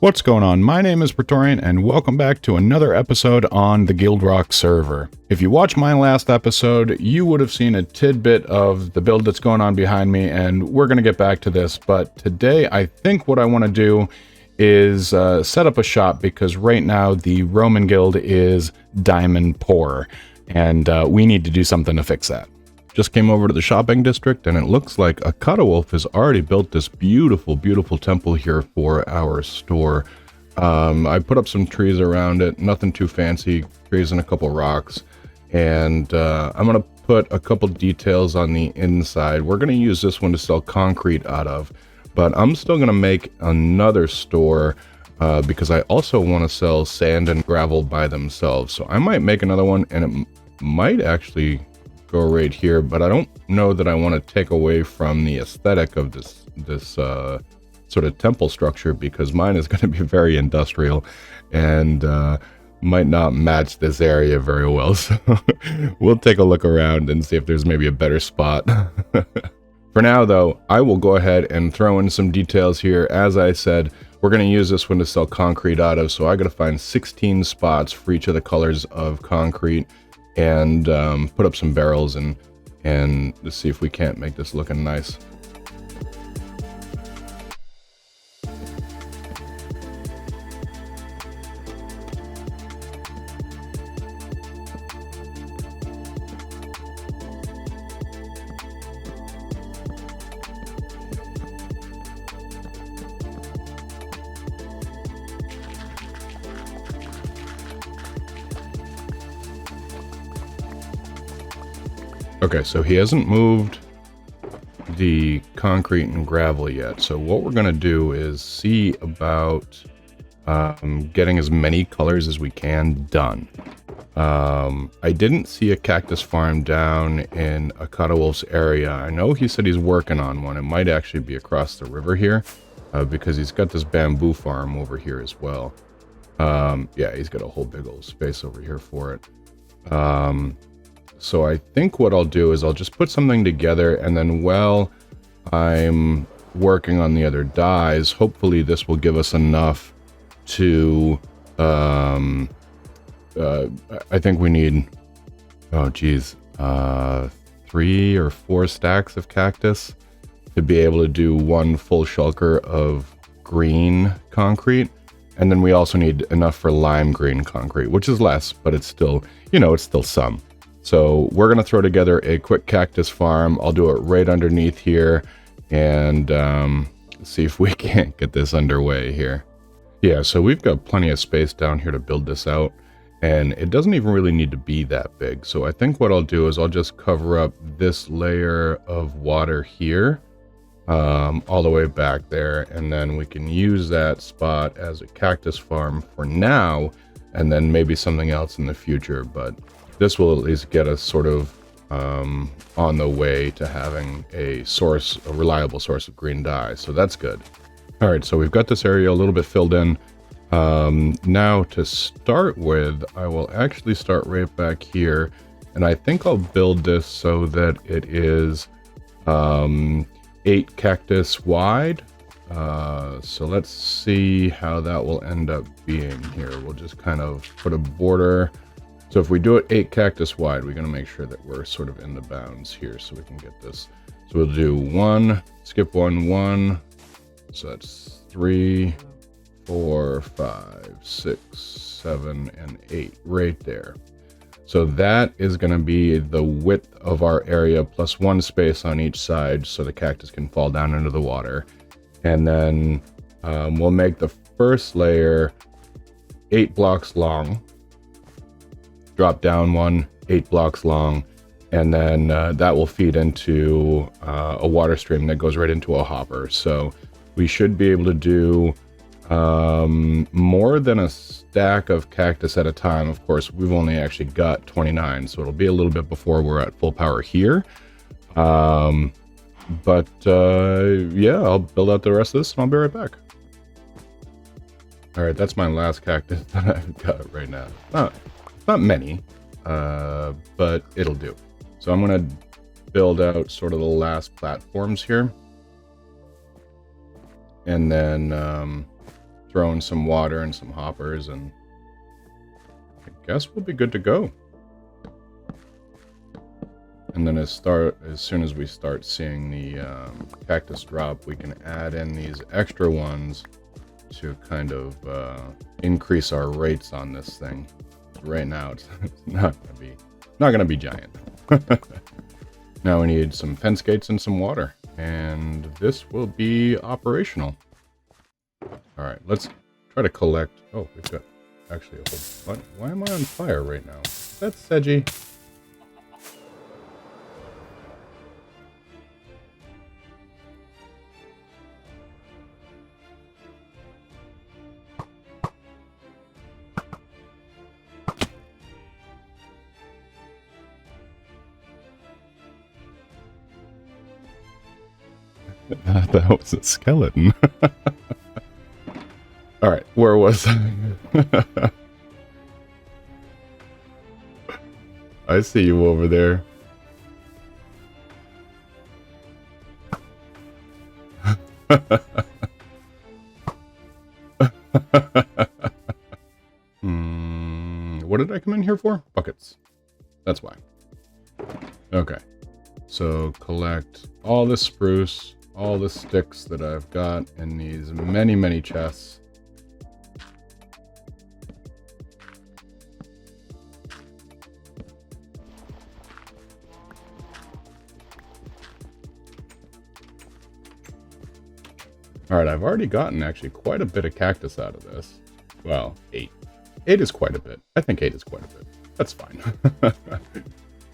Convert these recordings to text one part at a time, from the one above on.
What's going on? My name is Praetorian and welcome back to another episode on the GuildRock server. If you watched my last episode, you would have seen a tidbit of the build that's going on behind me, and we're going to get back to this, but today I think what I want to do is set up a shop, because right now the Roman guild is diamond poor, and we need to do something to fix that. Just came over to the shopping district, and it looks like Acadewolf has already built this beautiful, beautiful temple here for our store. I put up some trees around it, nothing too fancy, trees and a couple rocks, and I'm going to put a couple details on the inside. We're going to use this one to sell concrete out of, but I'm still going to make another store because I also want to sell sand and gravel by themselves. So I might make another one, and it might actually go right here, but I don't know that I want to take away from the aesthetic of this sort of temple structure, because mine is going to be very industrial and might not match this area very well. So we'll take a look around and see if there's maybe a better spot. For now, though, I will go ahead and throw in some details here. As I said, we're going to use this one to sell concrete out of, so I got to find 16 spots for each of the colors of concrete, and put up some barrels and let's see if we can't make this looking nice. Okay, so he hasn't moved the concrete and gravel yet. So what we're going to do is see about getting as many colors as we can done. I didn't see a cactus farm down in Acadewolf's area. I know he said he's working on one. It might actually be across the river here, because he's got this bamboo farm over here as well. Yeah, he's got a whole big old space over here for it. So I think what I'll do is I'll just put something together, and then while I'm working on the other dyes, hopefully this will give us enough to, I think we need, oh geez, 3 or 4 stacks of cactus to be able to do one full shulker of green concrete. And then we also need enough for lime green concrete, which is less, but it's still, you know, it's still some. So we're going to throw together a quick cactus farm. I'll do it right underneath here, and see if we can't get this underway here. Yeah, so we've got plenty of space down here to build this out, and it doesn't even really need to be that big. So I think what I'll do is I'll just cover up this layer of water here, all the way back there, and then we can use that spot as a cactus farm for now, and then maybe something else in the future. But this will at least get us sort of on the way to having a reliable source of green dye. So that's good. All right, so we've got this area a little bit filled in. Now to start with, I will actually start right back here. And I think I'll build this so that it is 8 cactus wide. So let's see how that will end up being here. We'll just kind of put a border. So if we do it 8 cactus wide, we're going to make sure that we're sort of in the bounds here so we can get this. So we'll do 1, skip 1, 1. So that's 3, 4, 5, 6, 7, and 8 right there. So that is going to be the width of our area plus 1 space on each side so the cactus can fall down into the water. And then we'll make the first layer 8 blocks long. Drop down 1, 8 blocks long, and then that will feed into a water stream that goes right into a hopper. So we should be able to do more than a stack of cactus at a time. Of course, we've only actually got 29, so it'll be a little bit before we're at full power here. Yeah, I'll build out the rest of this and I'll be right back. All right, that's my last cactus that I've got right now. Not many, but it'll do. So I'm going to build out sort of the last platforms here. And then throw in some water and some hoppers, and I guess we'll be good to go. And then as soon as we start seeing the cactus drop, we can add in these extra ones to kind of increase our rates on this thing. Right now, it's not gonna be giant. Now we need some fence gates and some water, and this will be operational. All right, let's try to collect. Oh, we've got actually a whole bunch. Why am I on fire right now? That's Sedgy. That was a skeleton. All right, where was I? I see you over there. What did I come in here for? Buckets. That's why. Okay. So collect all the spruce, all the sticks that I've got in these many, many chests. Alright, I've already gotten actually quite a bit of cactus out of this. Well, 8. 8 is quite a bit. I think 8 is quite a bit. That's fine.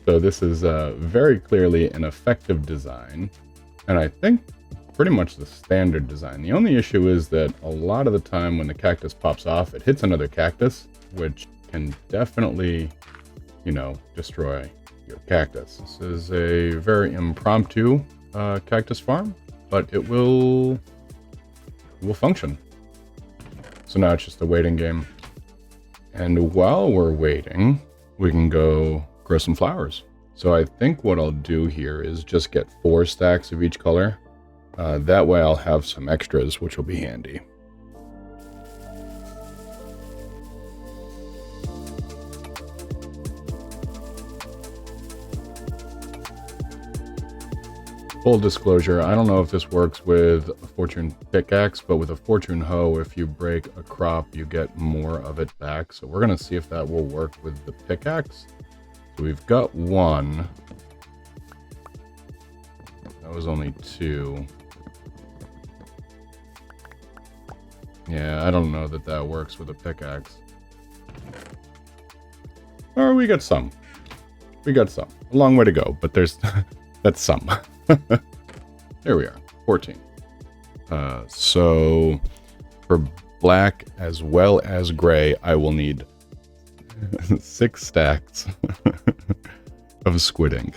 So this is very clearly an effective design. And I think pretty much the standard design. The only issue is that a lot of the time when the cactus pops off, it hits another cactus, which can definitely, you know, destroy your cactus. This is a very impromptu cactus farm, but it will function. So now it's just a waiting game. And while we're waiting, we can go grow some flowers. So I think what I'll do here is just get 4 stacks of each color. That way I'll have some extras, which will be handy. Full disclosure, I don't know if this works with a fortune pickaxe, but with a fortune hoe, if you break a crop, you get more of it back. So we're going to see if that will work with the pickaxe. So we've got 1. That was only 2. Yeah, I don't know that that works with a pickaxe. Or we got some. We got some. A long way to go, but there's... that's some. There we are. 14. So for black as well as gray, I will need 6 stacks of squid ink.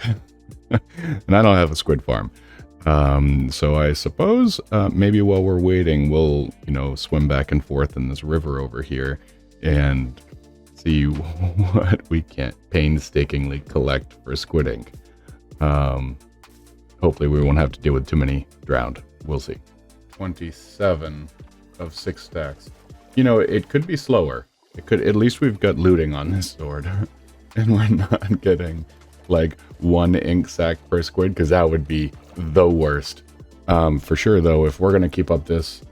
And I don't have a squid farm. So I suppose maybe while we're waiting, we'll, you know, swim back and forth in this river over here and see what we can painstakingly collect for squid ink. Hopefully we won't have to deal with too many drowned. We'll see. 27 of 6 stacks. You know, it could be slower. It could, at least we've got looting on this sword. And we're not getting like 1 ink sack per squid, because that would be the worst. For sure though, if we're gonna keep up this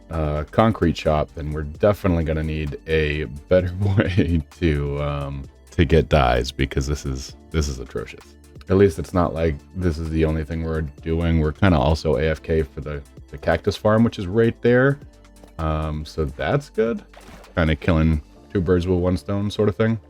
concrete shop, then we're definitely gonna need a better way to get dyes, because this is atrocious. At least it's not like this is the only thing we're doing. We're kind of also AFK for the cactus farm, which is right there. So that's good. Kind of killing 2 birds with 1 stone sort of thing.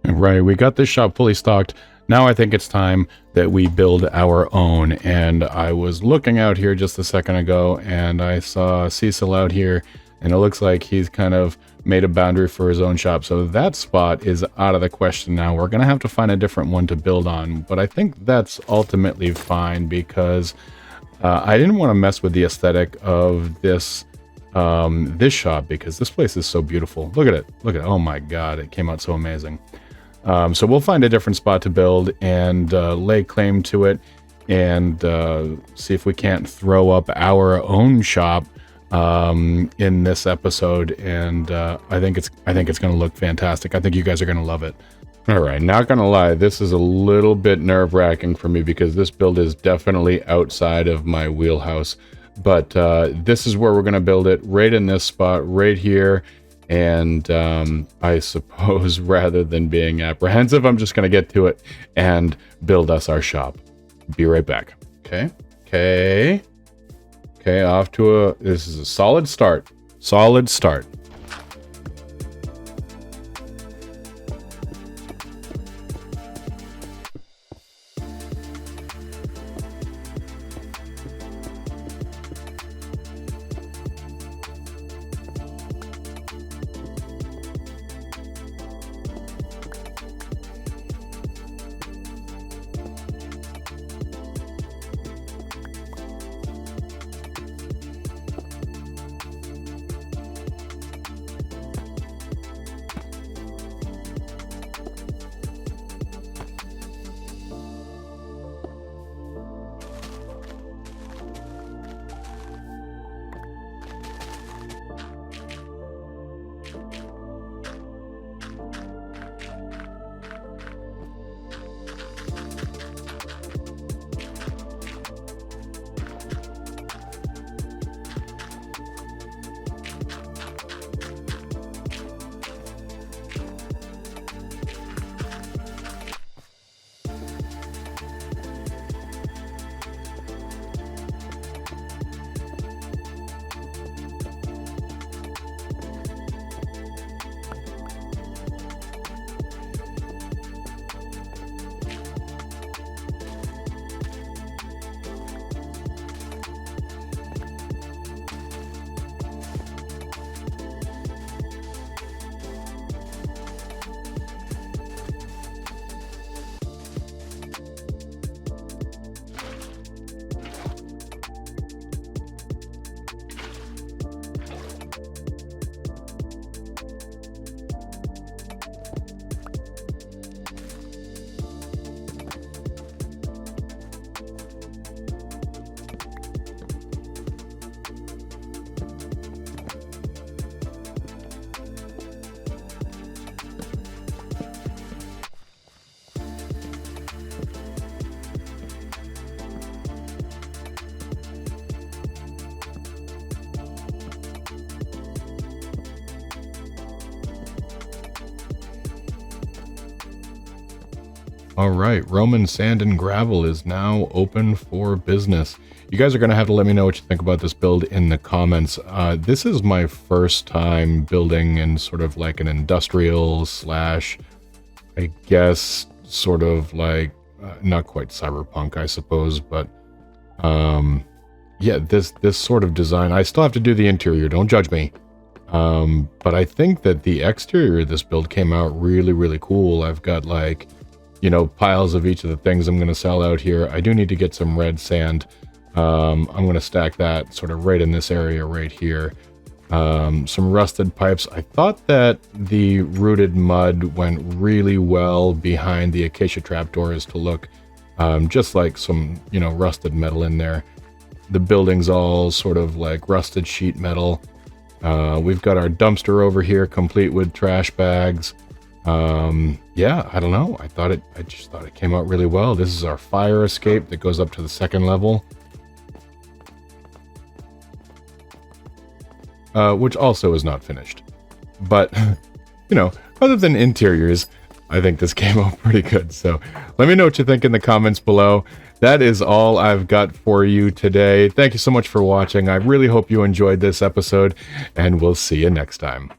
Right, we got this shop fully stocked. Now I think it's time that we build our own. And I was looking out here just a second ago, and I saw Cecil out here, and it looks like he's kind of made a boundary for his own shop. So that spot is out of the question now. We're going to have to find a different one to build on. But I think that's ultimately fine, because I didn't want to mess with the aesthetic of this this shop, because this place is so beautiful. Look at it. Look at it. Oh my god, it came out so amazing. So we'll find a different spot to build and lay claim to it, and see if we can't throw up our own shop in this episode. And I think it's going to look fantastic. I think you guys are going to love it. All right, not going to lie, this is a little bit nerve-wracking for me because this build is definitely outside of my wheelhouse. But this is where we're going to build it, right in this spot, right here. And I suppose rather than being apprehensive, I'm just going to get to it and build us our shop. Be right back. Okay, off to this is a solid start. All right, Roman Sand and Gravel is now open for business. You guys are going to have to let me know what you think about this build in the comments. This is my first time building in sort of like an industrial slash, I guess, sort of like, not quite cyberpunk, I suppose, but yeah, this sort of design. I still have to do the interior, don't judge me. But I think that the exterior of this build came out really, really cool. I've got like, you know, piles of each of the things I'm going to sell out here. I do need to get some red sand. I'm going to stack that sort of right in this area right here. Some rusted pipes. I thought that the rooted mud went really well behind the acacia trapdoors to look just like some, you know, rusted metal in there. The building's all sort of like rusted sheet metal. We've got our dumpster over here complete with trash bags. Yeah, I don't know. I just thought it came out really well. This is our fire escape that goes up to the second level. Which also is not finished. But, you know, other than interiors, I think this came out pretty good. So let me know what you think in the comments below. That is all I've got for you today. Thank you so much for watching. I really hope you enjoyed this episode, and we'll see you next time.